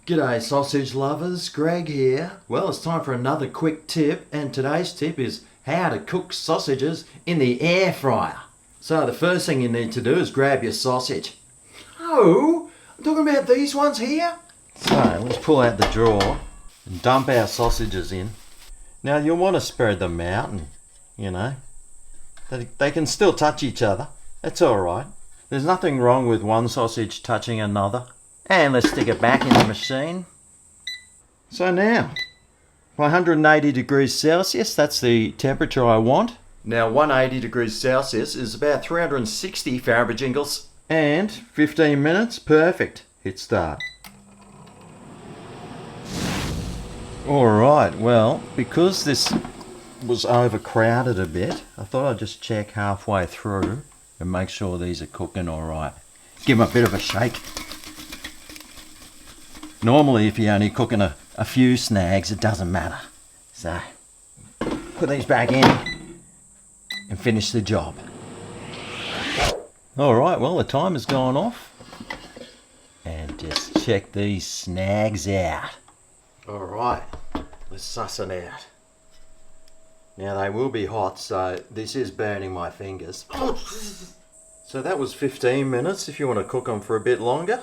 G'day sausage lovers, Greg here. Well, it's time for another quick tip, and today's tip is how to cook sausages in the air fryer. So the first thing you need to do is grab your sausage. Oh, I'm talking about these ones here. So let's pull out the drawer and dump our sausages in. Now you'll want to spread them out and, they can still touch each other. That's alright. There's nothing wrong with one sausage touching another. And let's stick it back in the machine. So now, 180 degrees Celsius, that's the temperature I want. Now 180 degrees Celsius is about 360 Farabajingles. And 15 minutes, perfect. Hit start. Alright, well, because this was overcrowded a bit, I thought I'd just check halfway through and make sure these are cooking alright. Give them a bit of a shake. Normally, if you're only cooking a few snags, it doesn't matter. So, put these back in and finish the job. Alright, well, the timer's gone off. And just check these snags out. Alright, let's suss it out. Now, they will be hot, so this is burning my fingers. So that was 15 minutes. If you want to cook them for a bit longer,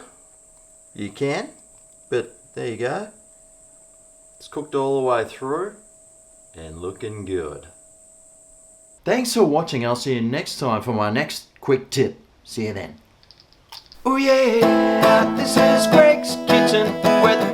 you can. But there you go. It's cooked all the way through and looking good. Thanks for watching. I'll see you next time for my next quick tip. See you then. Oh yeah, this is Greg's Kitchen, where the